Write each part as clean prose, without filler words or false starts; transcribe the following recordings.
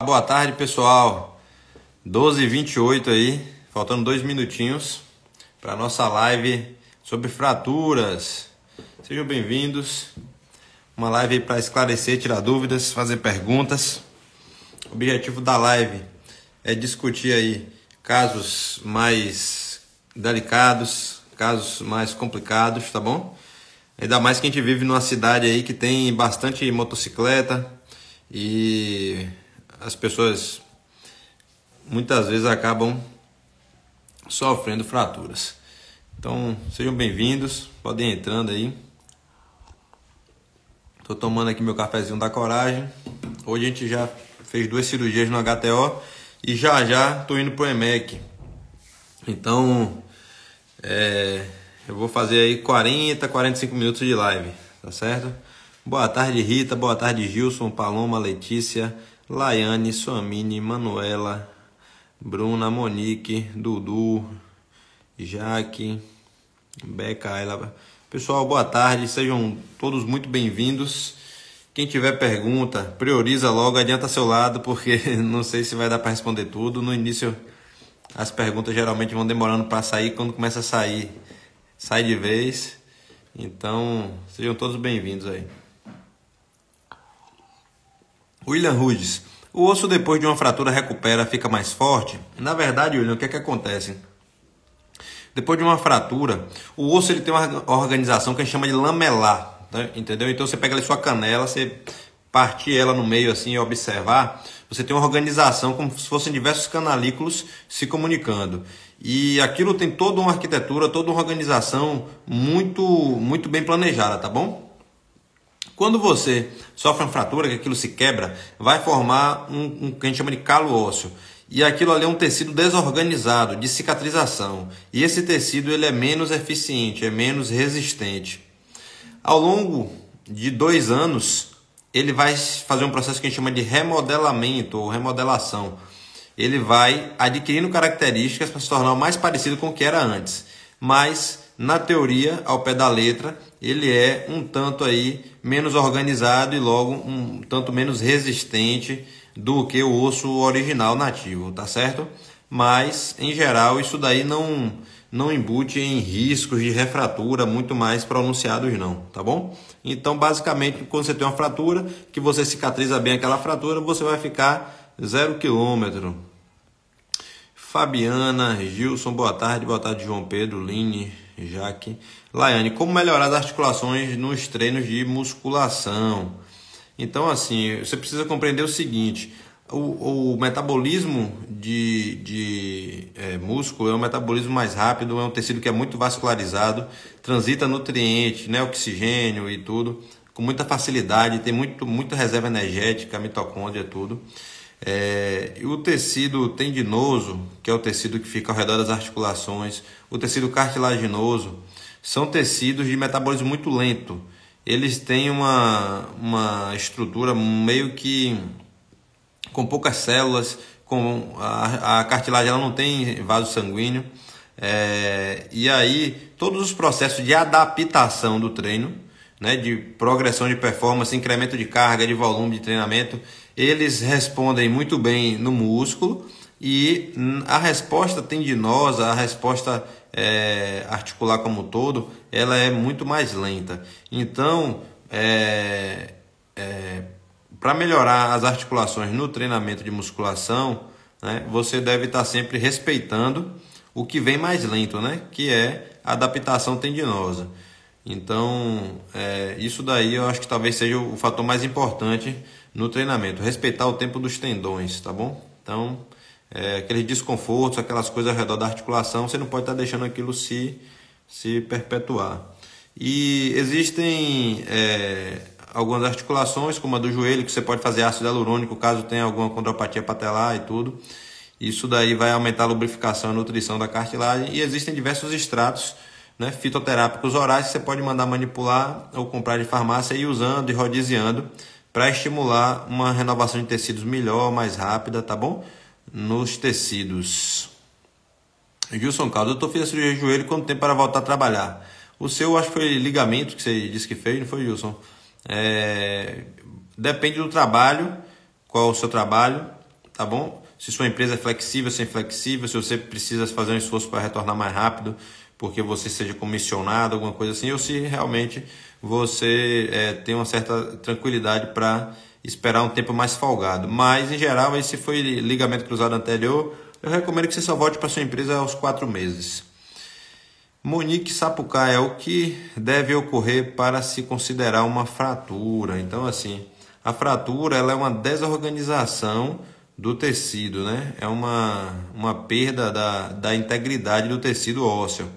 Boa tarde, pessoal. 12h28 aí, faltando 2 minutinhos para nossa live sobre fraturas. Sejam bem-vindos. Uma live para esclarecer, tirar dúvidas, fazer perguntas. O objetivo da live é discutir aí casos mais delicados, casos mais complicados, tá bom? Ainda mais que a gente vive numa cidade aí que tem bastante motocicleta e as pessoas muitas vezes acabam sofrendo fraturas. Então, sejam bem-vindos, podem ir entrando aí. Estou tomando aqui meu cafezinho da coragem. Hoje a gente já fez 2 cirurgias no HTO e já estou indo pro EMEC. Então, eu vou fazer aí 45 minutos de live, tá certo? Boa tarde, Rita, boa tarde, Gilson, Paloma, Letícia, Laiane, Suamine, Manuela, Bruna, Monique, Dudu, Jaque, Beca, Ayla. Pessoal, boa tarde, sejam todos muito bem-vindos. Quem tiver pergunta, prioriza logo, adianta seu lado, porque não sei se vai dar para responder tudo. No início, as perguntas geralmente vão demorando para sair, quando começa a sair, sai de vez. Então, sejam todos bem-vindos aí. William Rudes, o osso depois de uma fratura recupera, fica mais forte? Na verdade, William, o que é que acontece? Depois de uma fratura, o osso ele tem uma organização que a gente chama de lamelar, tá? Entendeu? Então você pega ali sua canela, você partir ela no meio assim e observar, você tem uma organização como se fossem diversos canalículos se comunicando. E aquilo tem toda uma arquitetura, toda uma organização muito bem planejada, tá bom? Quando você sofre uma fratura, que aquilo se quebra, vai formar um que a gente chama de calo ósseo. E aquilo ali é um tecido desorganizado, de cicatrização. E esse tecido ele é menos eficiente, é menos resistente. Ao longo de 2 anos, ele vai fazer um processo que a gente chama de remodelamento ou remodelação. Ele vai adquirindo características para se tornar o mais parecido com o que era antes. Mas, na teoria, ao pé da letra, ele é um tanto aí menos organizado e logo um tanto menos resistente do que o osso original nativo, tá certo? Mas, em geral, isso daí não embute em riscos de refratura muito mais pronunciados não, tá bom? Então, basicamente, quando você tem uma fratura, que você cicatriza bem aquela fratura, você vai ficar 0 km. Fabiana, Gilson, boa tarde, João Pedro, Line, Jaque, Laiane, como melhorar as articulações nos treinos de musculação? Então, assim, você precisa compreender o seguinte, o metabolismo de músculo é um metabolismo mais rápido, é um tecido que é muito vascularizado, transita nutrientes, né, oxigênio e tudo, com muita facilidade, tem muita reserva energética, mitocôndria, tudo. E o tecido tendinoso, que é o tecido que fica ao redor das articulações, o tecido cartilaginoso, são tecidos de metabolismo muito lento. Eles têm uma estrutura meio que com poucas células, com a cartilagem ela não tem vaso sanguíneo, e aí todos os processos de adaptação do treino, né, de progressão de performance, incremento de carga, de volume de treinamento, eles respondem muito bem no músculo e a resposta tendinosa, a resposta articular como um todo, ela é muito mais lenta. Então, para melhorar as articulações no treinamento de musculação, né, você deve estar sempre respeitando o que vem mais lento, né, que é a adaptação tendinosa. Então, isso daí eu acho que talvez seja o fator mais importante no treinamento, respeitar o tempo dos tendões, tá bom? Então, aqueles desconfortos, aquelas coisas ao redor da articulação, você não pode estar deixando aquilo se perpetuar. E existem algumas articulações, como a do joelho, que você pode fazer ácido hialurônico caso tenha alguma condropatia patelar e tudo. Isso daí vai aumentar a lubrificação e nutrição da cartilagem. E existem diversos extratos, né, fitoterápicos orais que você pode mandar manipular ou comprar de farmácia e ir usando e rodiziando para estimular uma renovação de tecidos melhor, mais rápida, tá bom? Nos tecidos. Gilson Caldo, eu fiz a cirurgia de joelho, quanto tempo para voltar a trabalhar? O seu, acho que foi ligamento que você disse que fez, não foi, Gilson? Depende do trabalho, qual é o seu trabalho. tá bom? Se sua empresa é flexível, se é inflexível, se você precisa fazer um esforço para retornar mais rápido, porque você seja comissionado, alguma coisa assim, ou se realmente você tem uma certa tranquilidade para esperar um tempo mais folgado. Mas, em geral, aí, se foi ligamento cruzado anterior, eu recomendo que você só volte para sua empresa aos 4 meses. Monique Sapucaia, o que deve ocorrer para se considerar uma fratura? Então, assim, a fratura ela é uma desorganização do tecido, né? É uma perda da integridade do tecido ósseo.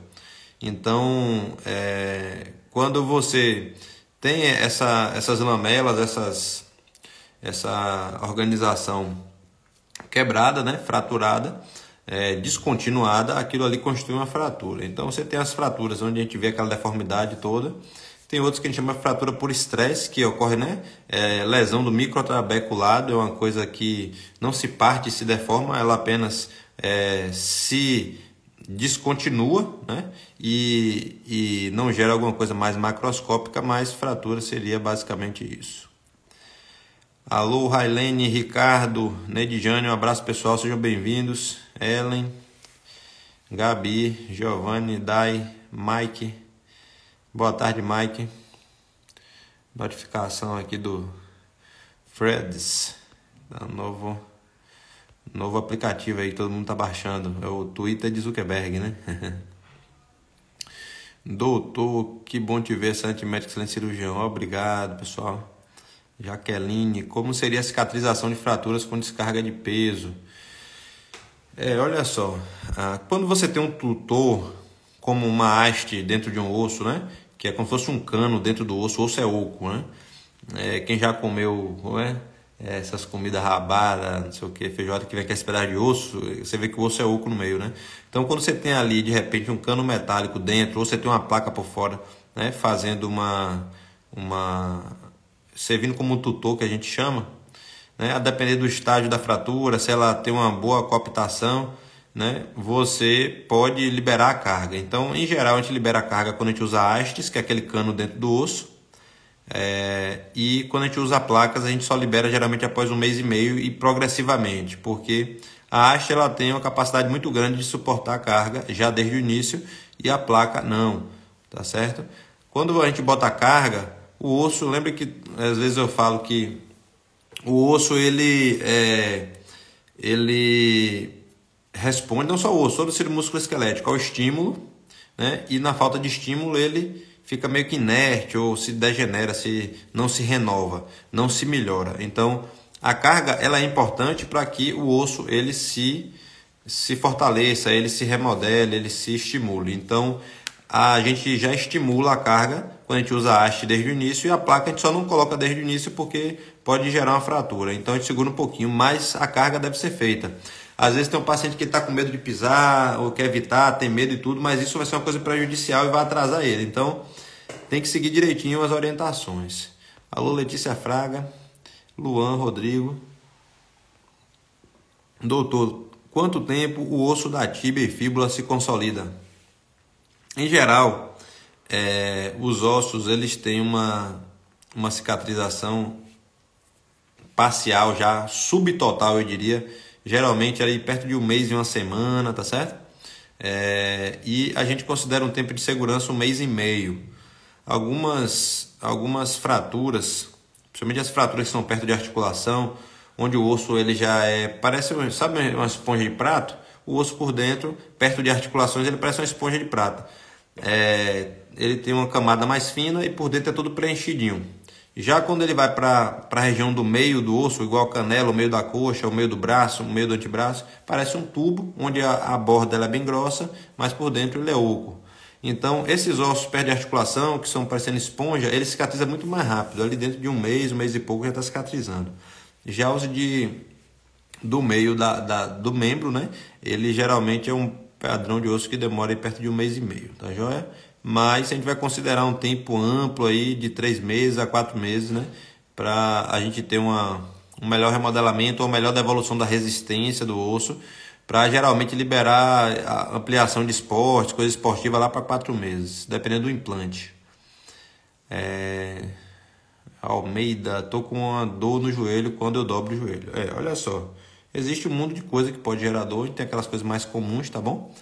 Então, quando você tem essas lamelas, essa organização quebrada, né? Fraturada, descontinuada, aquilo ali constitui uma fratura. Então você tem as fraturas onde a gente vê aquela deformidade toda. Tem outros que a gente chama de fratura por estresse, que ocorre, né? Lesão do microtrabeculado, é uma coisa que não se parte e se deforma, ela apenas se descontinua, né? E não gera alguma coisa mais macroscópica, mas fratura seria basicamente isso. Alô, Railene, Ricardo, Nedjane, um abraço pessoal, sejam bem-vindos. Ellen, Gabi, Giovanni, Dai, Mike. Boa tarde, Mike. Notificação aqui do Freds, novo aplicativo aí que todo mundo tá baixando. É o Twitter de Zuckerberg, né? Doutor, que bom te ver, excelente médico, excelente cirurgião. Obrigado, pessoal. Jaqueline, como seria a cicatrização de fraturas com descarga de peso? Olha só, quando você tem um tutor, como uma haste dentro de um osso, né? Que é como se fosse um cano dentro do osso, o osso é oco, né? Quem já comeu, essas comidas rabadas, não sei o que, feijoada que vem com esse pedaço de osso, você vê que o osso é oco no meio, né? Então quando você tem ali, de repente, um cano metálico dentro, ou você tem uma placa por fora, né? Fazendo servindo como um tutor, que a gente chama, né? A depender do estágio da fratura, se ela tem uma boa coaptação, né? Você pode liberar a carga. Então, em geral, a gente libera a carga quando a gente usa hastes, que é aquele cano dentro do osso, e quando a gente usa placas, a gente só libera geralmente após 1 mês e meio e progressivamente, porque a haste ela tem uma capacidade muito grande de suportar a carga já desde o início e a placa não, tá certo? Quando a gente bota a carga, o osso, lembra que às vezes eu falo que o osso ele responde, não só o osso, todo o tecido músculo esquelético ao estímulo, né? E na falta de estímulo ele fica meio que inerte ou se degenera, não se renova, não se melhora. Então a carga ela é importante para que o osso ele se fortaleça, ele se remodele, ele se estimule. Então a gente já estimula a carga quando a gente usa a haste desde o início, e a placa a gente só não coloca desde o início porque pode gerar uma fratura. Então a gente segura um pouquinho, mas a carga deve ser feita. Às vezes tem um paciente que está com medo de pisar ou quer evitar, tem medo e tudo, mas isso vai ser uma coisa prejudicial e vai atrasar ele. Então tem que seguir direitinho as orientações. Alô, Letícia Fraga, Luan, Rodrigo. Doutor, quanto tempo o osso da tíbia e fíbula se consolida? Em geral, os ossos eles têm uma cicatrização parcial já, subtotal eu diria, geralmente ali perto de 1 mês e 1 semana, tá certo? E a gente considera um tempo de segurança 1 mês e meio. Algumas fraturas, principalmente as fraturas que são perto de articulação, onde o osso ele já parece, sabe uma esponja de prato? O osso por dentro, perto de articulações, ele parece uma esponja de prata. Ele tem uma camada mais fina e por dentro é tudo preenchidinho. Já quando ele vai para a região do meio do osso, igual a canela, o meio da coxa, o meio do braço, o meio do antebraço, parece um tubo, onde a borda ela é bem grossa, mas por dentro ele é oco. Então, esses ossos perto de articulação, que são parecendo esponja, ele cicatriza muito mais rápido. Ali dentro de 1 mês e pouco já está cicatrizando. Já os do meio do membro, né? Ele geralmente é um padrão de osso que demora aí perto de 1 mês e meio, tá joia? Mas a gente vai considerar um tempo amplo aí de 3 meses a 4 meses, né? Para a gente ter um melhor remodelamento ou melhor devolução da resistência do osso, para geralmente liberar a ampliação de esporte, coisa esportiva lá para 4 meses, dependendo do implante. Almeida, tô com uma dor no joelho quando eu dobro o joelho. Olha só, Existe um mundo de coisa que pode gerar dor, tem aquelas coisas mais comuns, tá bom?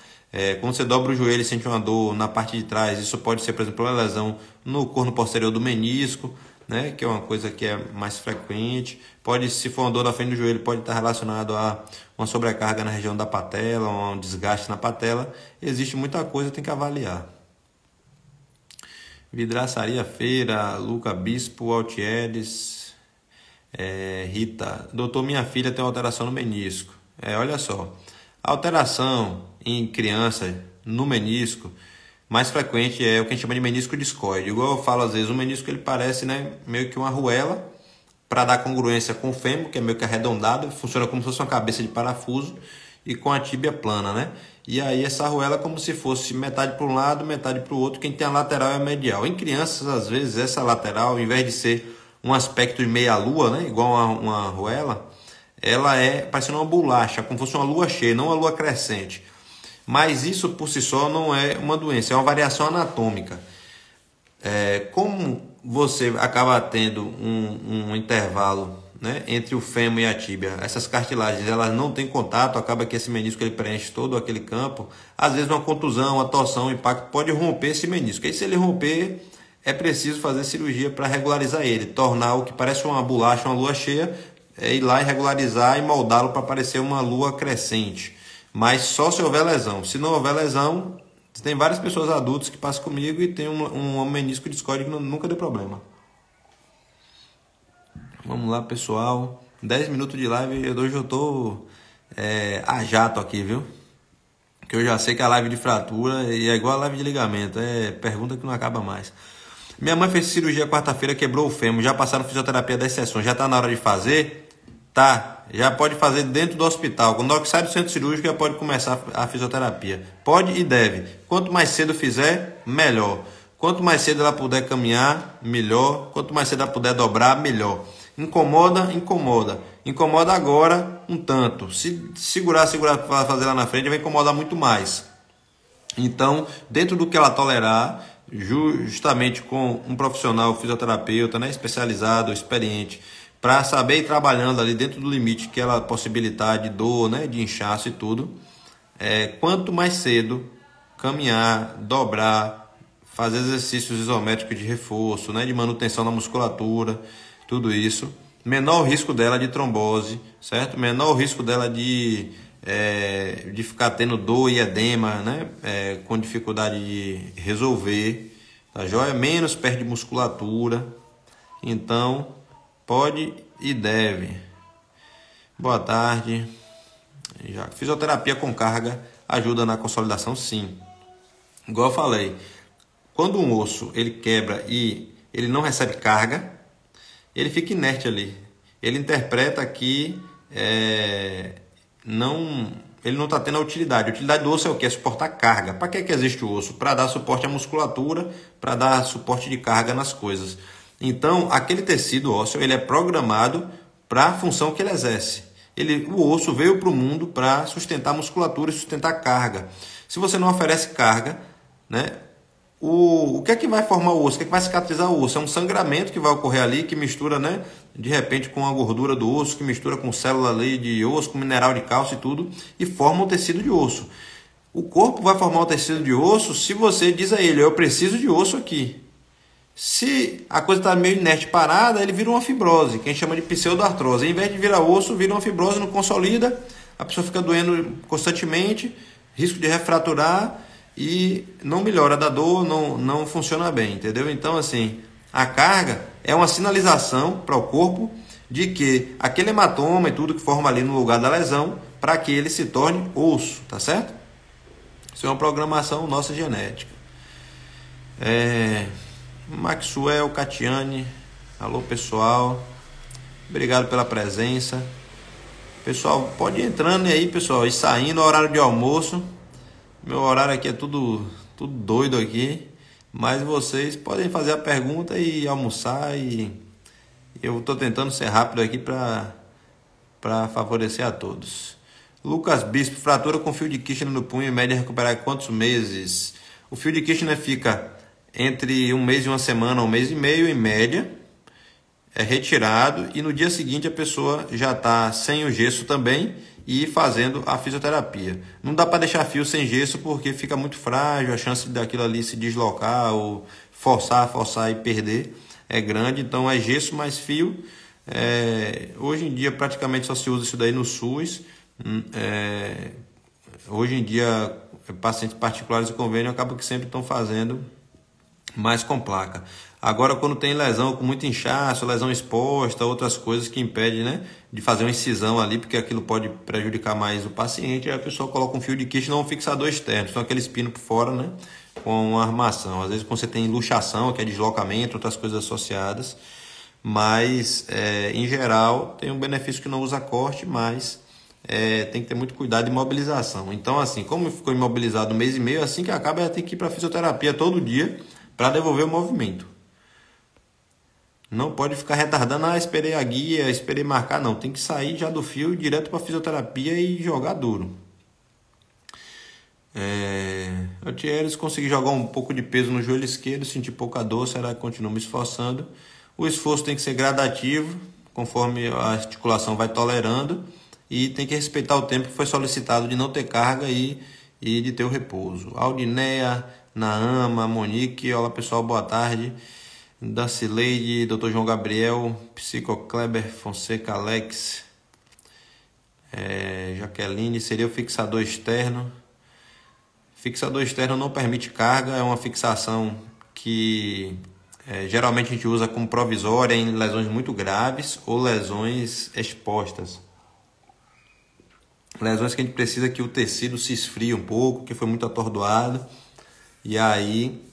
Quando você dobra o joelho e sente uma dor na parte de trás, isso pode ser, por exemplo, uma lesão no corno posterior do menisco, né? Que é uma coisa que é mais frequente. Pode, se for uma dor na frente do joelho, pode estar relacionado a uma sobrecarga na região da patela, um desgaste na patela. Existe muita coisa, tem que avaliar. Vidraçaria Feira, Luca Bispo, Altieres, Rita. Doutor, minha filha tem alteração no menisco. Olha só, a alteração em criança no menisco mais frequente é o que a gente chama de menisco discoide. Igual eu falo às vezes, o menisco ele parece, né, meio que uma arruela, para dar congruência com o fêmur, que é meio que arredondado, funciona como se fosse uma cabeça de parafuso, e com a tíbia plana, né? E aí essa arruela é como se fosse metade para um lado, metade para o outro. Quem tem a lateral é a medial. Em crianças, às vezes, essa lateral, ao invés de ser um aspecto de meia-lua, né, igual uma arruela, ela é parecendo uma bolacha, como se fosse uma lua cheia, não uma lua crescente. Mas isso por si só não é uma doença, é uma variação anatômica. Como você acaba tendo um intervalo, né, entre o fêmur e a tíbia, essas cartilagens elas não têm contato, acaba que esse menisco ele preenche todo aquele campo. Às vezes uma contusão, uma torção, um impacto pode romper esse menisco. E se ele romper, é preciso fazer cirurgia para regularizar ele, tornar o que parece uma bolacha, uma lua cheia, ir lá e regularizar e moldá-lo para parecer uma lua crescente. Mas só se houver lesão. Se não houver lesão, tem várias pessoas adultas que passam comigo e tem um menisco discoide que nunca deu problema. Vamos lá, pessoal. 10 minutos de live. Hoje eu tô a jato aqui, viu? Que eu já sei que a live de fratura é igual a live de ligamento. É pergunta que não acaba mais. Minha mãe fez cirurgia quarta-feira, quebrou o fêmur. Já passaram fisioterapia 10 sessões. Já tá na hora de fazer? Tá. Já pode fazer dentro do hospital. Quando sai do centro cirúrgico, já pode começar a fisioterapia. Pode e deve. Quanto mais cedo fizer, melhor. Quanto mais cedo ela puder caminhar, melhor. Quanto mais cedo ela puder dobrar, melhor. Incomoda, incomoda. Incomoda agora um tanto. Se segurar para fazer lá na frente, vai incomodar muito mais. Então, dentro do que ela tolerar, justamente com um profissional fisioterapeuta, né, especializado, experiente, para saber ir trabalhando ali dentro do limite que ela possibilitar de dor, né, de inchaço e tudo. Quanto mais cedo caminhar, dobrar, fazer exercícios isométricos de reforço, né, de manutenção da musculatura, tudo isso, menor o risco dela de trombose, certo? Menor o risco dela de ficar tendo dor e edema, né, com dificuldade de resolver, tá joia? Menos perde musculatura. Então, pode e deve. Boa tarde. Fisioterapia com carga ajuda na consolidação, sim. Igual eu falei, quando um osso ele quebra e ele não recebe carga, ele fica inerte ali. Ele interpreta que ele não está tendo a utilidade. A utilidade do osso é o quê? É suportar carga. Para que existe o osso? Para dar suporte à musculatura, para dar suporte de carga nas coisas. Então, aquele tecido ósseo ele é programado para a função que ele exerce. O osso veio para o mundo para sustentar a musculatura e sustentar a carga. Se você não oferece carga, né, o que é que vai formar o osso? O que é que vai cicatrizar o osso? É um sangramento que vai ocorrer ali, que mistura, né, de repente com a gordura do osso, que mistura com célula ali de osso, com mineral de cálcio e tudo, e forma um tecido de osso. O corpo vai formar o tecido de osso se você diz a ele, eu preciso de osso aqui. Se a coisa está meio inerte, parada, ele vira uma fibrose, que a gente chama de pseudoartrose. Em vez de virar osso, vira uma fibrose, não consolida, a pessoa fica doendo constantemente, risco de refraturar e não melhora da dor, não funciona bem, entendeu? Então, assim, a carga é uma sinalização para o corpo de que aquele hematoma e tudo que forma ali no lugar da lesão, para que ele se torne osso, tá certo? Isso é uma programação nossa genética. Maxwell, Catiane, alô pessoal, obrigado pela presença. Pessoal, pode ir entrando aí, pessoal, e saindo, horário de almoço. Meu horário aqui é tudo doido aqui, mas vocês podem fazer a pergunta e almoçar, e eu estou tentando ser rápido aqui para favorecer a todos. Lucas Bispo, fratura com fio de Kirchner no punho, em média recuperar em quantos meses? O fio de Kirchner fica entre um mês e uma semana, um mês e meio, em média. é retirado e no dia seguinte a pessoa já está sem o gesso também e fazendo a fisioterapia. Não dá para deixar fio sem gesso porque fica muito frágil, a chance daquilo ali se deslocar ou forçar e perder é grande, então é gesso mais fio. Hoje em dia praticamente só se usa isso daí no SUS. Hoje em dia pacientes particulares e convênio acabam que sempre estão fazendo mais com placa. Agora, quando tem lesão com muito inchaço, lesão exposta, outras coisas que impedem, né, de fazer uma incisão ali, porque aquilo pode prejudicar mais o paciente, aí a pessoa coloca um fio de quiche, não um fixador externo, são aqueles pinos por fora, né, com uma armação. Às vezes quando você tem luxação, que é deslocamento, outras coisas associadas, mas em geral tem um benefício que não usa corte, mas tem que ter muito cuidado de imobilização. Então, assim, como ficou imobilizado um mês e meio, assim que acaba, tem que ir para fisioterapia todo dia para devolver o movimento. Não pode ficar retardando, esperei a guia, esperei marcar, não. Tem que sair já do fio direto para fisioterapia e jogar duro. O Thierry consegui jogar um pouco de peso no joelho esquerdo, senti pouca dor, será que continuo me esforçando? O esforço tem que ser gradativo, conforme a articulação vai tolerando, e tem que respeitar o tempo que foi solicitado de não ter carga e de ter o repouso. Aldineia, Naama, Monique, olá pessoal, boa tarde. Dacileide, Dr. João Gabriel, Psico Kleber, Fonseca Alex, Jaqueline, seria o fixador externo. Fixador externo não permite carga, é uma fixação que geralmente a gente usa como provisória em lesões muito graves ou lesões expostas. Lesões que a gente precisa que o tecido se esfrie um pouco, que foi muito atordoado, e aí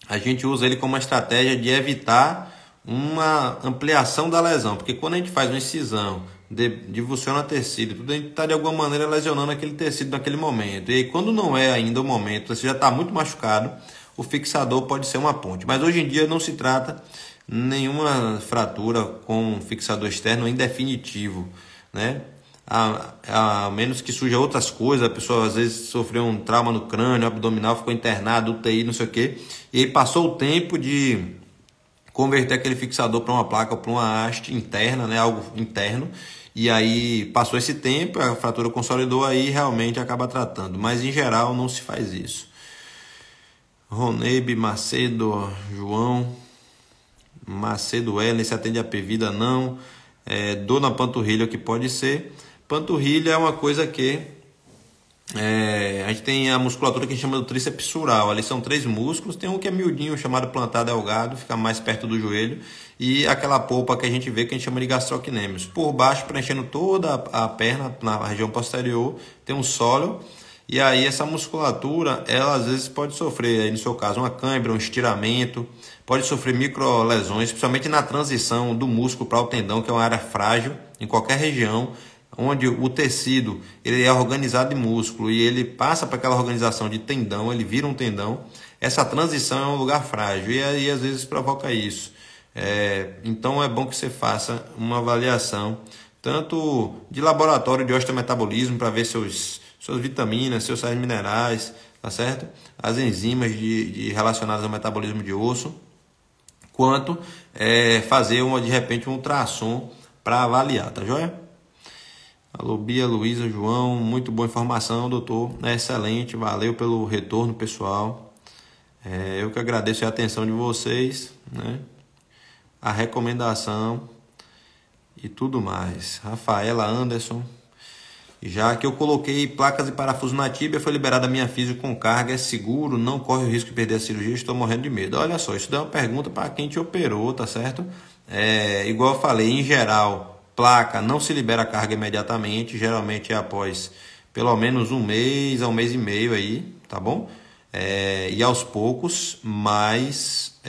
a gente usa ele como uma estratégia de evitar uma ampliação da lesão, porque quando a gente faz uma incisão, divulsiona tecido, tudo, a gente está de alguma maneira lesionando aquele tecido naquele momento. E aí, quando não é ainda o momento, você já está muito machucado, o fixador pode ser uma ponte. Mas hoje em dia não se trata nenhuma fratura com fixador externo em definitivo, né? A menos que surja outras coisas, a pessoa às vezes sofreu um trauma no crânio, abdominal, ficou internado, UTI, não sei o quê, e aí passou o tempo de converter aquele fixador para uma placa ou para uma haste interna, né, algo interno, e aí passou esse tempo, a fratura consolidou, aí realmente acaba tratando, mas em geral não se faz isso. Roneib, Macedo, João, Macedo Ellen, se atende a Pevida, não. Dor na panturrilha, que pode ser. Panturrilha é uma coisa que a gente tem a musculatura que a gente chama do tríceps sural. Ali são 3 músculos. Tem um que é miudinho, chamado plantar delgado, fica mais perto do joelho. E aquela polpa que a gente vê, que a gente chama de gastrocnêmios. Por baixo, preenchendo toda a perna, na região posterior, tem um sóleo. E aí essa musculatura, ela às vezes pode sofrer, aí no seu caso, uma cãibra, um estiramento. Pode sofrer microlesões, principalmente na transição do músculo para o tendão, que é uma área frágil em qualquer região, onde o tecido ele é organizado de músculo e ele passa para aquela organização de tendão, ele vira um tendão. Essa transição é um lugar frágil e aí às vezes provoca isso. Então é bom que você faça uma avaliação, tanto de laboratório de osteometabolismo, para ver suas vitaminas, seus sais minerais, tá certo? As enzimas relacionadas ao metabolismo de osso, quanto fazer de repente um ultrassom para avaliar, tá joia? Alô, Bia, Luísa, João, muito boa informação, doutor, excelente, valeu pelo retorno, pessoal. Eu que agradeço a atenção de vocês, né? A recomendação e tudo mais. Rafaela Anderson, já que eu coloquei placas e parafusos na tíbia, foi liberada a minha físio com carga, é seguro, não corre o risco de perder a cirurgia, estou morrendo de medo. Olha só, isso daí é uma pergunta para quem te operou, tá certo? Igual eu falei, em geral, placa não se libera a carga imediatamente, geralmente é após pelo menos um mês a um mês e meio aí, tá bom? E aos poucos, mas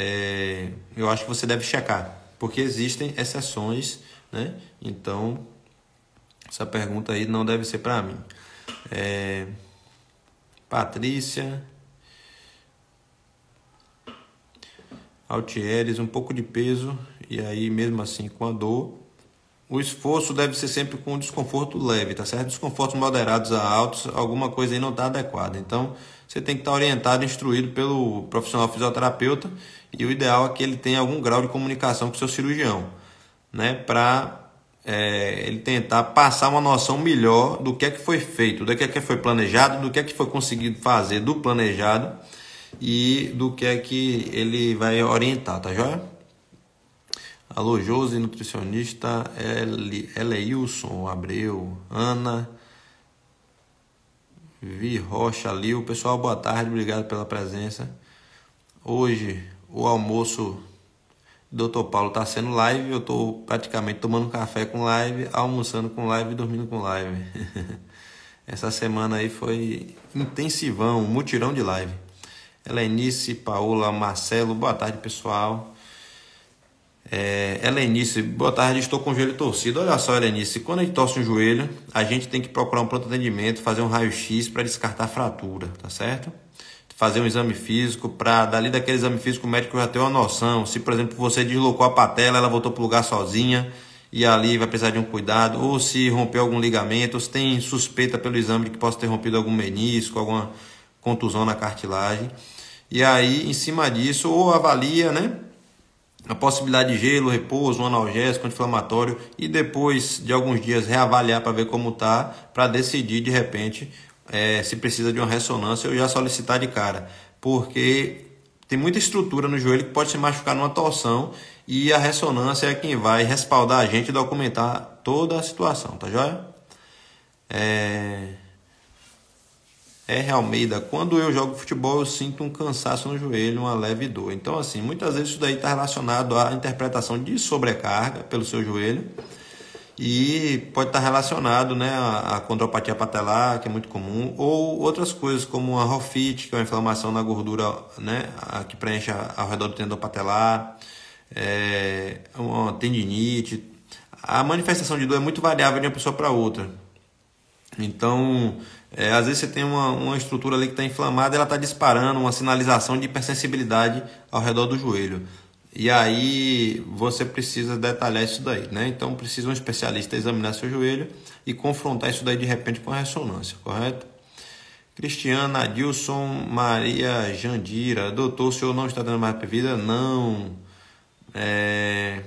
eu acho que você deve checar, porque existem exceções, né? Então, essa pergunta aí não deve ser para mim. Patrícia, Altieres, um pouco de peso, e aí mesmo assim com a dor. O esforço deve ser sempre com desconforto leve, tá certo? Desconfortos moderados a altos, alguma coisa aí não está adequada. Então, você tem que estar orientado, instruído pelo profissional fisioterapeuta, e o ideal é que ele tenha algum grau de comunicação com o seu cirurgião. né, para ele tentar passar uma noção melhor do que é que foi feito, do que é que foi planejado, do que é que foi conseguido fazer do planejado e do que é que ele vai orientar, tá joia? Alô, Josi, nutricionista, Eleilson Abreu, Ana, Vi Rocha, Lil. Pessoal, boa tarde, obrigado pela presença. Hoje o almoço do Dr. Paulo está sendo live, eu estou praticamente tomando café com live, almoçando com live e dormindo com live. Essa semana aí foi intensivão, mutirão de live. Helenice, Paola, Marcelo, boa tarde, pessoal. Helenice, boa tarde, estou com o joelho torcido. Olha só, Helenice, quando a gente torce um joelho, a gente tem que procurar um pronto atendimento, fazer um raio-x para descartar a fratura, tá certo? Fazer um exame físico, para dali daquele exame físico o médico já ter uma noção. Se, por exemplo, você deslocou a patela, ela voltou para o lugar sozinha e ali vai precisar de um cuidado, ou se rompeu algum ligamento, ou se tem suspeita pelo exame de que possa ter rompido algum menisco, alguma contusão na cartilagem. E aí, em cima disso, ou avalia, né, a possibilidade de gelo, repouso, um analgésico, anti-inflamatório, e depois de alguns dias reavaliar para ver como tá, para decidir de repente se precisa de uma ressonância ou já solicitar de cara, porque tem muita estrutura no joelho que pode se machucar numa torção e a ressonância é quem vai respaldar a gente e documentar toda a situação, tá joia? Almeida, quando eu jogo futebol eu sinto um cansaço no joelho, uma leve dor. Então assim, muitas vezes isso daí está relacionado à interpretação de sobrecarga pelo seu joelho e pode estar relacionado, né, à condropatia patelar, que é muito comum, ou outras coisas como a rofite, que é uma inflamação na gordura, né, que preenche ao redor do tendão patelar, uma tendinite. A manifestação de dor é muito variável de uma pessoa para outra. Então, às vezes você tem uma estrutura ali que está inflamada, ela está disparando uma sinalização de hipersensibilidade ao redor do joelho. E aí você precisa detalhar isso daí, né? Então precisa um especialista examinar seu joelho e confrontar isso daí de repente com a ressonância, correto? Cristiana, Adilson, Maria Jandira, doutor, o senhor não está dando mais vida? Não.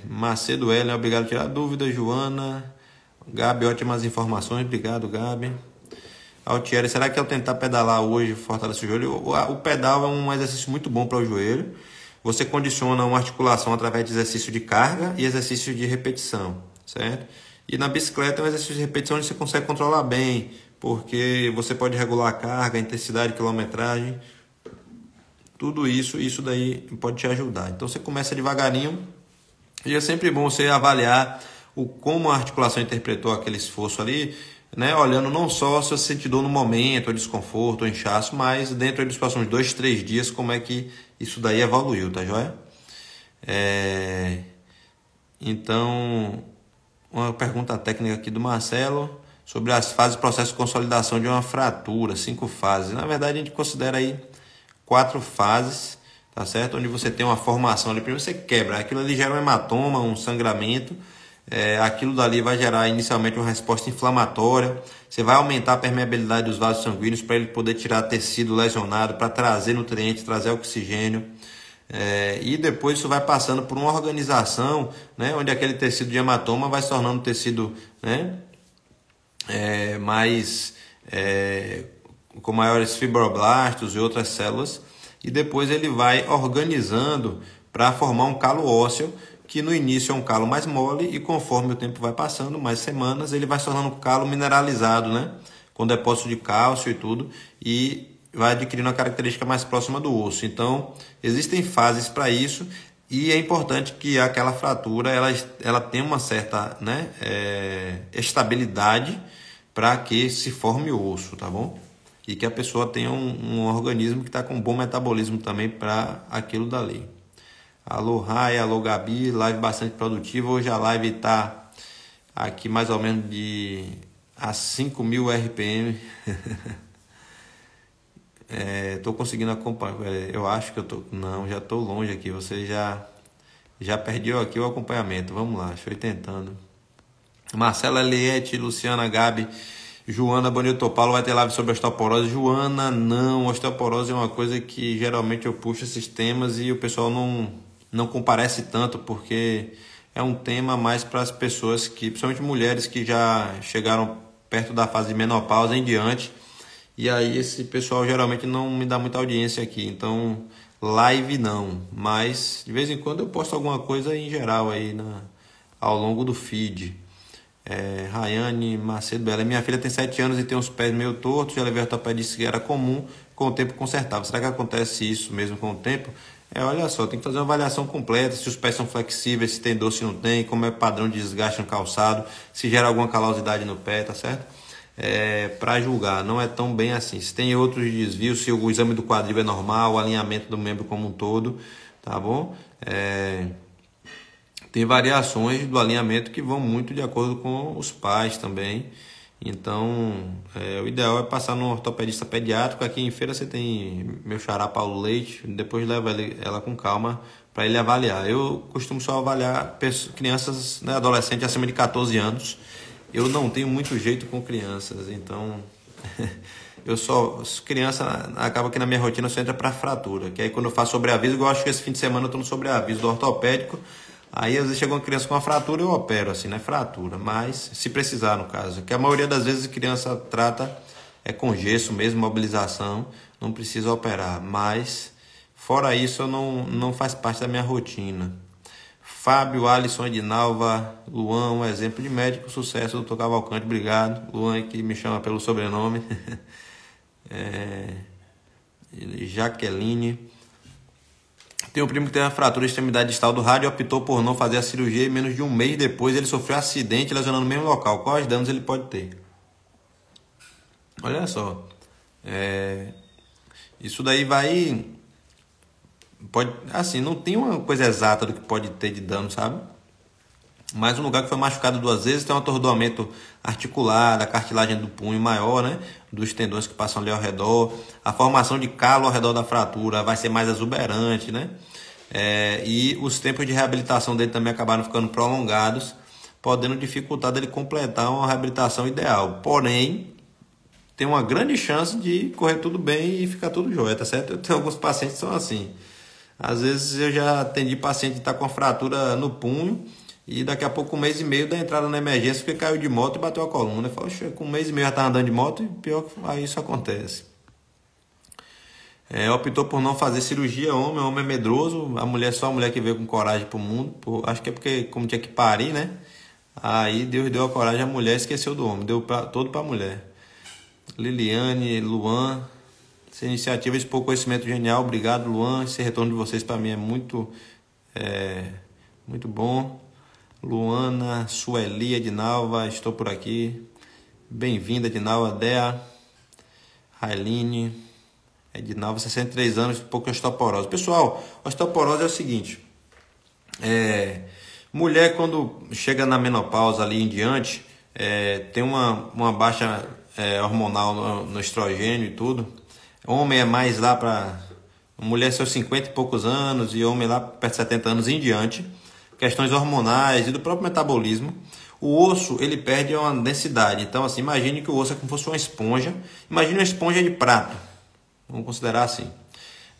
Macedo Hélio, obrigado por tirar a dúvida. Joana, Gabi, ótimas informações, obrigado, Gabi. Altieri, será que ao tentar pedalar hoje fortalece o joelho? O pedal é um exercício muito bom para o joelho. Você condiciona uma articulação através de exercício de carga e exercício de repetição, certo? E na bicicleta é um exercício de repetição onde você consegue controlar bem, porque você pode regular a carga, a intensidade, a quilometragem, tudo isso daí pode te ajudar. Então você começa devagarinho e é sempre bom você avaliar como a articulação interpretou aquele esforço ali, né? Olhando não só se você sente dor no momento, ou desconforto, ou inchaço, mas dentro dos próximos 2, 3 dias, como é que isso daí evoluiu, tá joia? Então, uma pergunta técnica aqui do Marcelo sobre as fases do processo de consolidação de uma fratura, 5 fases. Na verdade, a gente considera aí 4 fases, tá certo? Onde você tem uma formação ali, primeiro você quebra, aquilo ali gera um hematoma, um sangramento, aquilo dali vai gerar inicialmente uma resposta inflamatória, você vai aumentar a permeabilidade dos vasos sanguíneos para ele poder tirar tecido lesionado, para trazer nutrientes, trazer oxigênio, e depois isso vai passando por uma organização, né, onde aquele tecido de hematoma vai se tornando tecido, né, com maiores fibroblastos e outras células, e depois ele vai organizando para formar um calo ósseo, que no início é um calo mais mole e conforme o tempo vai passando, mais semanas, ele vai se tornando um calo mineralizado, né? Com depósito de cálcio e tudo, e vai adquirindo uma característica mais próxima do osso. Então, existem fases para isso e é importante que aquela fratura ela tenha uma certa, né, estabilidade para que se forme o osso, tá bom? E que a pessoa tenha um organismo que está com um bom metabolismo também para aquilo dali. Alô, Rai, alô, Gabi, live bastante produtiva. Hoje a live está aqui mais ou menos a 5.000 RPM. Estou conseguindo acompanhar. Eu acho que eu tô. Não, já estou longe aqui. Você já perdeu aqui o acompanhamento. Vamos lá, deixa eu ir tentando. Marcela, Eliette, Luciana, Gabi, Joana, Bonito Paulo vai ter live sobre osteoporose. Joana, não. Osteoporose é uma coisa que geralmente eu puxo esses temas e o pessoal não comparece tanto, porque é um tema mais para as pessoas que, principalmente mulheres que já chegaram perto da fase de menopausa em diante. E aí esse pessoal geralmente não me dá muita audiência aqui, então live não, mas de vez em quando eu posto alguma coisa em geral aí ao longo do feed. Rayane Macedo Bela, minha filha tem 7 anos e tem os pés meio tortos, já levei ortopedista que era comum, com o tempo consertava. Será que acontece isso mesmo com o tempo? Olha só, tem que fazer uma avaliação completa, se os pés são flexíveis, se tem dor, se não tem, como é o padrão de desgaste no calçado, se gera alguma calosidade no pé, tá certo? Para julgar, não é tão bem assim. Se tem outros desvios, se o exame do quadril é normal, o alinhamento do membro como um todo, tá bom? Tem variações do alinhamento que vão muito de acordo com os pais também. Então, o ideal é passar no ortopedista pediátrico. Aqui em Feira você tem meu xará Paulo Leite, depois leva ela com calma para ele avaliar. Eu costumo só avaliar crianças, né, adolescentes acima de 14 anos. Eu não tenho muito jeito com crianças, então criança acaba que na minha rotina só entra para fratura, que aí quando eu faço sobreaviso, eu acho que esse fim de semana eu estou no sobreaviso do ortopédico, aí às vezes chega uma criança com uma fratura eu opero, assim, não é fratura, mas se precisar no caso, que a maioria das vezes a criança trata com gesso mesmo, mobilização, não precisa operar, mas fora isso eu não faz parte da minha rotina. Fábio, Alisson, Edinalva, Luan, um exemplo de médico, sucesso, doutor Cavalcante, obrigado. Luan que me chama pelo sobrenome. Jaqueline. Tem um primo que teve uma fratura de extremidade distal do rádio e optou por não fazer a cirurgia e menos de um mês depois ele sofreu um acidente lesionando o mesmo local. Quais danos ele pode ter? Olha só. Isso daí vai... assim, não tem uma coisa exata do que pode ter de dano, sabe? Mas um lugar que foi machucado 2 vezes tem um atordoamento articular, da cartilagem do punho maior, né? Dos tendões que passam ali ao redor. A formação de calo ao redor da fratura vai ser mais exuberante, né? E os tempos de reabilitação dele também acabaram ficando prolongados, podendo dificultar dele completar uma reabilitação ideal. Porém, tem uma grande chance de correr tudo bem e ficar tudo jóia, tá certo? Eu tenho alguns pacientes que são assim. Às vezes eu já atendi paciente que está com fratura no punho e daqui a pouco 1 mês e meio da entrada na emergência porque caiu de moto e bateu a coluna. Eu falo, com 1 mês e meio já está andando de moto e pior que aí isso acontece. Optou por não fazer cirurgia, homem é medroso, só a mulher que veio com coragem para o mundo. Acho que é porque como tinha que parir, né? Aí Deus deu a coragem à mulher, esqueceu do homem, deu todo para a mulher. Liliane, Luan... Essa iniciativa expôs conhecimento genial. Obrigado, Luan. Esse retorno de vocês para mim é muito bom. Luana, Sueli, Edinalva, estou por aqui. Bem-vinda, Edinalva. Dea, Railine, Edinalva, 63 anos, pouco osteoporose. Pessoal, osteoporose é o seguinte. Mulher, quando chega na menopausa ali em diante, tem uma baixa hormonal no estrogênio e tudo. Homem é mais lá para... Mulher seus 50 e poucos anos e homem lá perto de 70 anos em diante. Questões hormonais e do próprio metabolismo. O osso, ele perde uma densidade. Então, assim, imagine que o osso é como se fosse uma esponja. Imagine uma esponja de prato. Vamos considerar assim,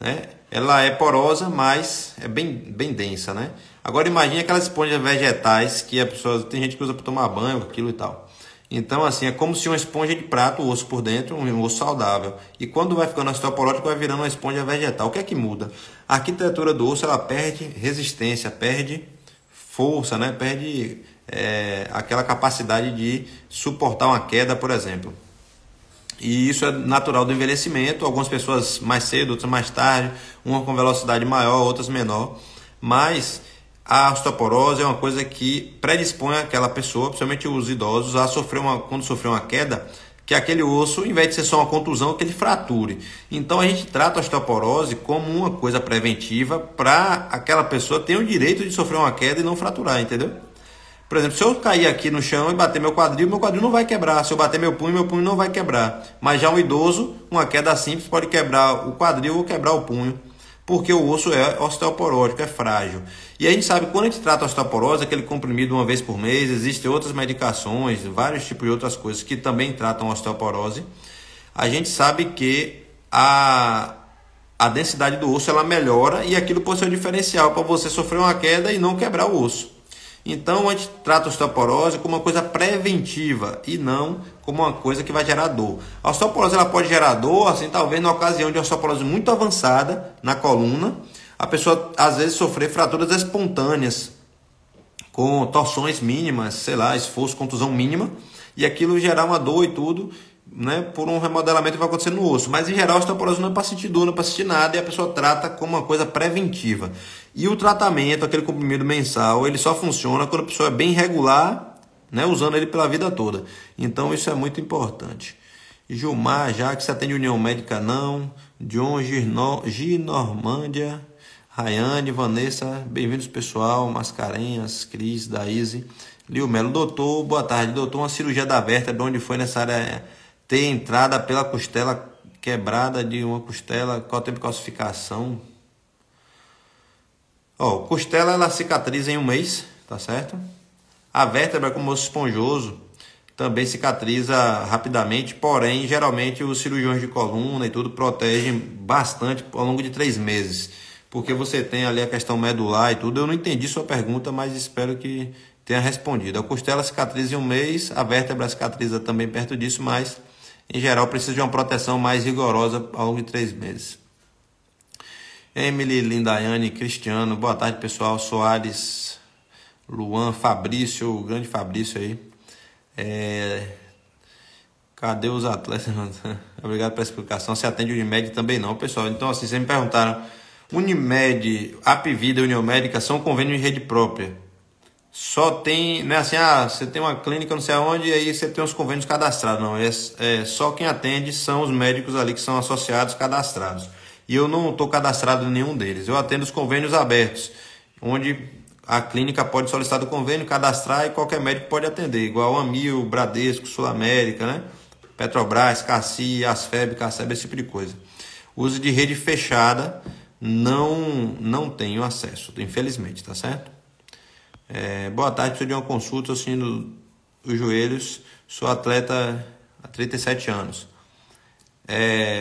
né? Ela é porosa, mas é bem densa, né? Agora, imagine aquelas esponjas vegetais que a pessoa... Tem gente que usa para tomar banho, aquilo e tal. Então, assim, é como se uma esponja de prato, o osso por dentro, um osso saudável. E quando vai ficando osteoporótico, vai virando uma esponja vegetal. O que é que muda? A arquitetura do osso, ela perde resistência, perde força, né? Perde aquela capacidade de suportar uma queda, por exemplo. E isso é natural do envelhecimento. Algumas pessoas mais cedo, outras mais tarde. Uma com velocidade maior, outras menor. Mas... a osteoporose é uma coisa que predispõe aquela pessoa, principalmente os idosos, a sofrer quando sofrer uma queda, que aquele osso, ao invés de ser só uma contusão, que ele frature. Então a gente trata a osteoporose como uma coisa preventiva para aquela pessoa ter o direito de sofrer uma queda e não fraturar, entendeu? Por exemplo, se eu cair aqui no chão e bater meu quadril não vai quebrar. Se eu bater meu punho não vai quebrar. Mas já um idoso, uma queda simples pode quebrar o quadril ou quebrar o punho. Porque o osso é osteoporótico, é frágil. E a gente sabe, quando a gente trata a osteoporose, aquele comprimido 1 vez por mês, existem outras medicações, vários tipos de outras coisas que também tratam a osteoporose. A gente sabe que a densidade do osso ela melhora e aquilo pode ser um diferencial para você sofrer uma queda e não quebrar o osso. Então a gente trata a osteoporose como uma coisa preventiva e não como uma coisa que vai gerar dor. A osteoporose ela pode gerar dor, assim, talvez na ocasião de osteoporose muito avançada na coluna, a pessoa às vezes sofrer fraturas espontâneas com torções mínimas, sei lá, esforço, contusão mínima, e aquilo gerar uma dor e tudo, né, por um remodelamento que vai acontecer no osso. Mas em geral a osteoporose não é para sentir dor, não é para sentir nada, e a pessoa trata como uma coisa preventiva. E o tratamento, aquele comprimido mensal, ele só funciona quando a pessoa é bem regular, né, usando ele pela vida toda. Então isso é muito importante. Gilmar, já que você atende União Médica não, John Ginormândia, Rayane, Vanessa, bem-vindos pessoal, Mascarenhas, Cris, Daíse, Lio Melo, doutor, boa tarde, doutor, uma cirurgia da vértebra, onde foi necessária ter entrada pela costela quebrada de uma costela, qual o tempo de calcificação? Costela ela cicatriza em um mês, tá certo? A vértebra, como osso esponjoso, também cicatriza rapidamente, porém, geralmente os cirurgiões de coluna e tudo protegem bastante ao longo de 3 meses, porque você tem ali a questão medular e tudo. Eu não entendi sua pergunta, mas espero que tenha respondido. A costela cicatriza em um mês, a vértebra cicatriza também perto disso, mas em geral precisa de uma proteção mais rigorosa ao longo de 3 meses. Emily, Lindaiane, Cristiano, boa tarde pessoal, Soares, Luan, Fabrício, o grande Fabrício aí. Cadê os atletas? Obrigado pela explicação. Se atende Unimed também não, pessoal. Então assim, vocês me perguntaram, Unimed, Apvida e União Médica são convênios de rede própria. Só tem, não é assim, você tem uma clínica não sei aonde e aí você tem os convênios cadastrados. Não, só quem atende são os médicos ali que são associados, cadastrados. E eu não estou cadastrado em nenhum deles. Eu atendo os convênios abertos, onde a clínica pode solicitar o convênio, cadastrar e qualquer médico pode atender. Igual a Amil, Bradesco, Sul América, né? Petrobras, Cassi, Asfeb, Casseb, esse tipo de coisa. Uso de rede fechada, não tenho acesso, infelizmente, tá certo? Boa tarde, preciso de uma consulta, eu sinto os joelhos, sou atleta há 37 anos.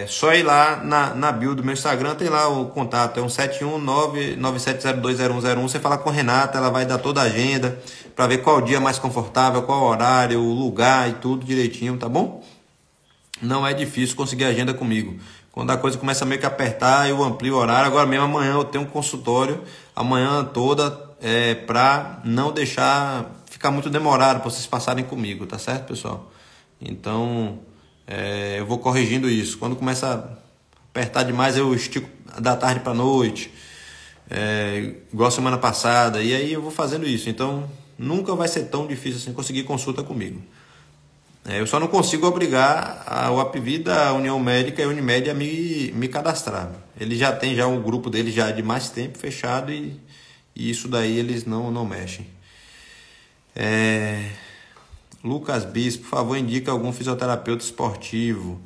Só ir lá na bio do meu Instagram, tem lá o contato, é 171-997020101. Você fala com a Renata, ela vai dar toda a agenda para ver qual dia mais confortável, qual horário, o lugar e tudo direitinho, tá bom? Não é difícil conseguir agenda comigo. Quando a coisa começa meio que a apertar, eu amplio o horário. Agora mesmo amanhã eu tenho um consultório, amanhã toda, para não deixar ficar muito demorado para vocês passarem comigo, tá certo, pessoal? Então eu vou corrigindo isso. Quando começa a apertar demais, eu estico da tarde para noite, igual semana passada, e aí eu vou fazendo isso. Então nunca vai ser tão difícil assim conseguir consulta comigo. Eu só não consigo obrigar o Apvida, a União Médica e a Unimed a me cadastrar. Ele já tem um grupo dele já de mais tempo fechado e isso daí eles não mexem. Lucas Bis, por favor, indica algum fisioterapeuta esportivo.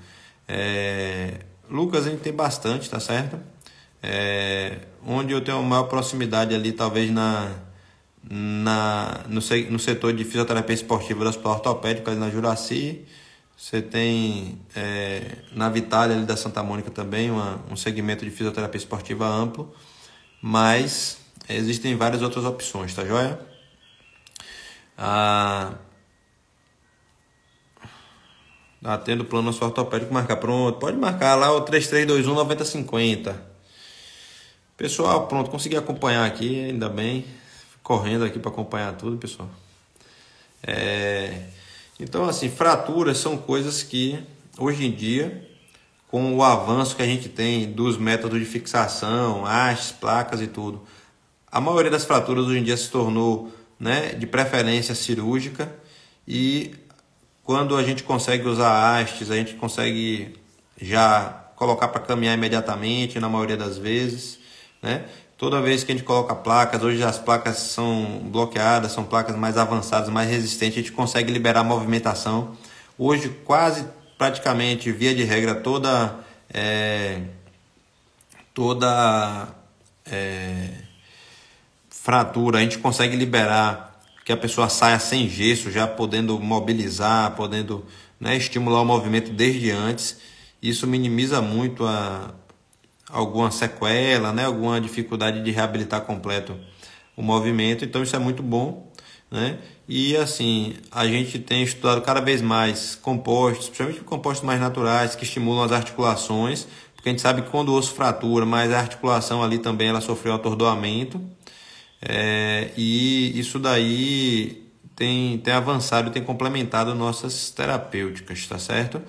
Lucas, a gente tem bastante, tá certo? Onde eu tenho a maior proximidade ali, talvez no setor de fisioterapia esportiva do Hospital Ortopédico, ali na Juraci. Você tem na Vitália ali da Santa Mônica também um segmento de fisioterapia esportiva amplo, mas existem várias outras opções, tá joia? Tendo plano ortopédico, marcar, pronto, pode marcar lá o 3321-9050. Pessoal, pronto, consegui acompanhar aqui, ainda bem, correndo aqui para acompanhar tudo, pessoal. Então assim, fraturas são coisas que hoje em dia, com o avanço que a gente tem dos métodos de fixação, hastes, placas e tudo, a maioria das fraturas hoje em dia se tornou, né, de preferência cirúrgica, e quando a gente consegue usar hastes, a gente consegue já colocar para caminhar imediatamente, na maioria das vezes, né? Toda vez que a gente coloca placas, hoje as placas são bloqueadas, são placas mais avançadas, mais resistentes, a gente consegue liberar a movimentação. Hoje, praticamente, via de regra, toda fratura, a gente consegue liberar, que a pessoa saia sem gesso, já podendo mobilizar, podendo, né, estimular o movimento desde antes. Isso minimiza muito alguma sequela, né, alguma dificuldade de reabilitar completo o movimento. Então isso é muito bom. né? E assim, a gente tem estudado cada vez mais compostos, principalmente compostos mais naturais, que estimulam as articulações, porque a gente sabe que quando o osso fratura, mas a articulação ali também ela sofreu um atordoamento, e isso daí tem avançado e tem complementado nossas terapêuticas, tá certo?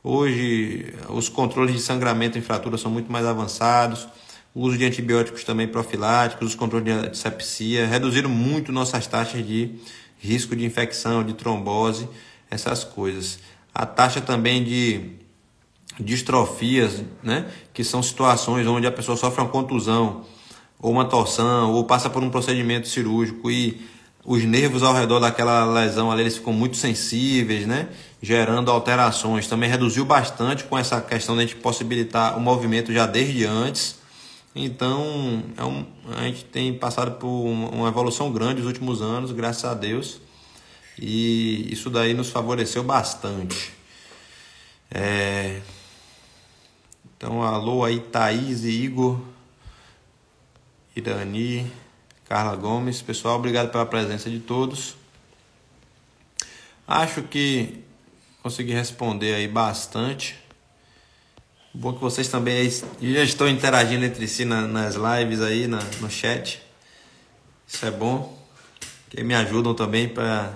Hoje, os controles de sangramento em fratura são muito mais avançados, o uso de antibióticos também profiláticos, os controles de sepsia, reduziram muito nossas taxas de risco de infecção, de trombose, essas coisas. A taxa também de distrofias, né, que são situações onde a pessoa sofre uma contusão, ou uma torção, ou passa por um procedimento cirúrgico e os nervos ao redor daquela lesão ali, eles ficam muito sensíveis, né, gerando alterações. Também reduziu bastante com essa questão de a gente possibilitar o movimento já desde antes. Então, a gente tem passado por uma evolução grande nos últimos anos, graças a Deus, e isso daí nos favoreceu bastante. Então, alô aí, Thaís e Igor, Irani, Carla Gomes. Pessoal, obrigado pela presença de todos. Acho que consegui responder aí bastante. Bom que vocês também aí já estão interagindo entre si nas lives aí, no chat. Isso é bom. Que me ajudam também para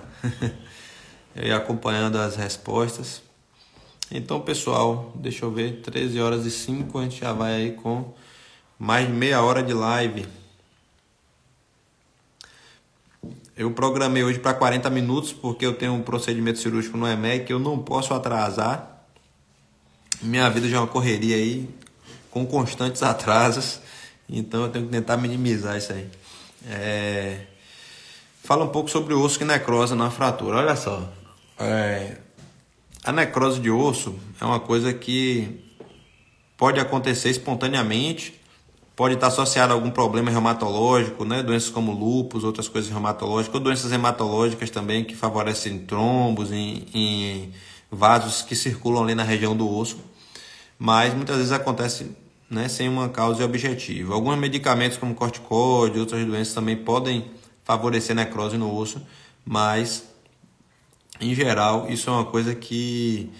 eu ir acompanhando as respostas. Então, pessoal, deixa eu ver, 13h05, a gente já vai aí com mais de meia hora de live. Eu programei hoje para 40 minutos, porque eu tenho um procedimento cirúrgico no EMEC que eu não posso atrasar. Minha vida já é uma correria aí, com constantes atrasos, então eu tenho que tentar minimizar isso aí. Fala um pouco sobre o osso que necrosa na fratura. Olha só, a necrose de osso é uma coisa que pode acontecer espontaneamente, pode estar associada a algum problema reumatológico, né? Doenças como lúpus, outras coisas reumatológicas, ou doenças hematológicas também que favorecem trombos em vasos que circulam ali na região do osso, mas muitas vezes acontece, né, sem uma causa objetiva. Alguns medicamentos como corticóide, outras doenças também podem favorecer necrose no osso, mas em geral isso é uma coisa que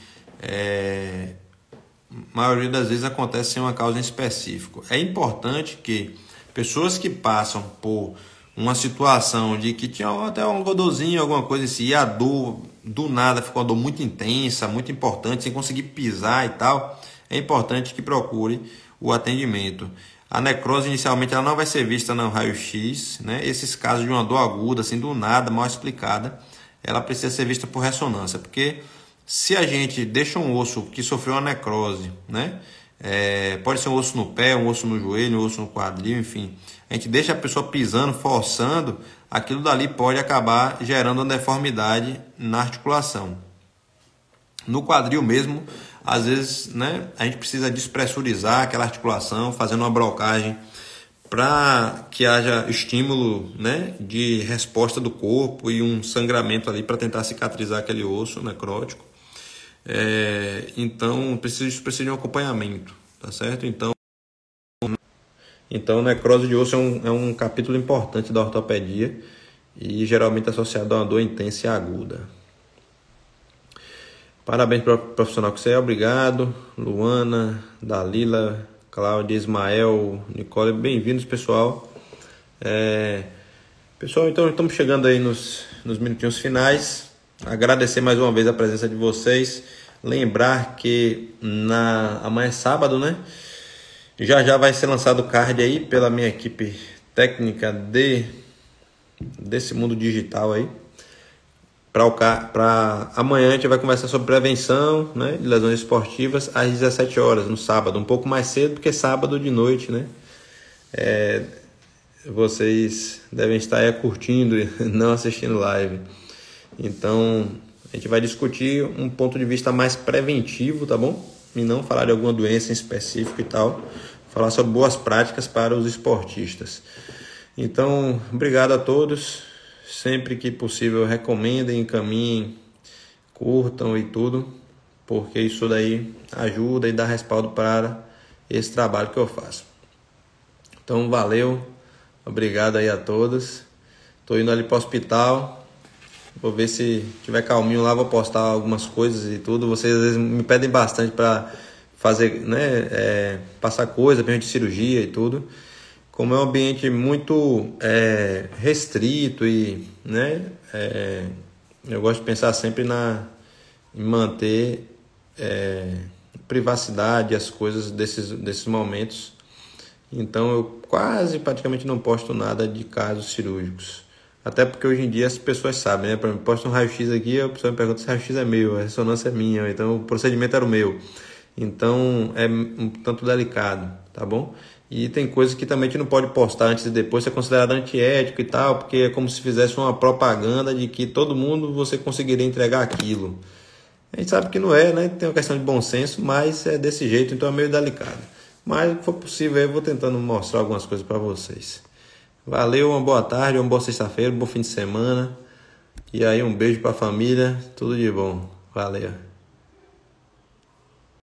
a maioria das vezes acontece sem uma causa em específico. É importante que pessoas que passam por uma situação de que tinha até um algodãozinho, alguma coisa assim, e a dor do nada ficou uma dor muito intensa, muito importante, sem conseguir pisar e tal, é importante que procure o atendimento. A necrose inicialmente ela não vai ser vista no raio-x, né? Esses casos de uma dor aguda, assim, do nada, mal explicada, ela precisa ser vista por ressonância, porque se a gente deixa um osso que sofreu uma necrose, né? Pode ser um osso no pé, um osso no joelho, um osso no quadril, enfim. A gente deixa a pessoa pisando, forçando, aquilo dali pode acabar gerando uma deformidade na articulação. No quadril mesmo, às vezes, né, a gente precisa despressurizar aquela articulação, fazendo uma brocagem para que haja estímulo, né, de resposta do corpo e um sangramento ali para tentar cicatrizar aquele osso necrótico. Então, precisa de um acompanhamento, tá certo? Então, necrose de osso é um capítulo importante da ortopedia e geralmente associado a uma dor intensa e aguda. Parabéns para o profissional que você é, obrigado. Luana, Dalila, Cláudia, Ismael, Nicole, bem-vindos, pessoal. Pessoal, então estamos chegando aí nos minutinhos finais. Agradecer mais uma vez a presença de vocês. Lembrar que amanhã é sábado, né? Já vai ser lançado o card aí pela minha equipe técnica desse mundo digital aí. Para amanhã a gente vai conversar sobre prevenção, né, de lesões esportivas às 17 horas no sábado. Um pouco mais cedo, porque é sábado de noite, né? Vocês devem estar aí curtindo e não assistindo live. Então, a gente vai discutir um ponto de vista mais preventivo, tá bom? E não falar de alguma doença em específico e tal. Falar sobre boas práticas para os esportistas. Então, obrigado a todos. Sempre que possível, recomendem, encaminhem, curtam e tudo, porque isso daí ajuda e dá respaldo para esse trabalho que eu faço. Então, valeu. Obrigado aí a todos. Estou indo ali para o hospital. Vou ver se tiver calminho lá, vou postar algumas coisas e tudo. Vocês às vezes me pedem bastante para fazer, né, passar coisa, ambiente de cirurgia e tudo. Como é um ambiente muito restrito e, né, eu gosto de pensar sempre em manter privacidade, as coisas desses momentos. Então eu praticamente não posto nada de casos cirúrgicos. Até porque hoje em dia as pessoas sabem, né? Para mim, posto um raio-x aqui, a pessoa me pergunta se o raio-x é meu, a ressonância é minha, então o procedimento era o meu. Então é um tanto delicado, tá bom? E tem coisas que também a gente não pode postar antes e depois, é considerado antiético e tal, porque é como se fizesse uma propaganda de que todo mundo você conseguiria entregar aquilo. A gente sabe que não é, né? Tem uma questão de bom senso, mas é desse jeito, então é meio delicado. Mas, se for possível, eu vou tentando mostrar algumas coisas para vocês. Valeu, uma boa tarde, uma boa sexta-feira, um bom fim de semana. E aí, um beijo para a família, tudo de bom. Valeu.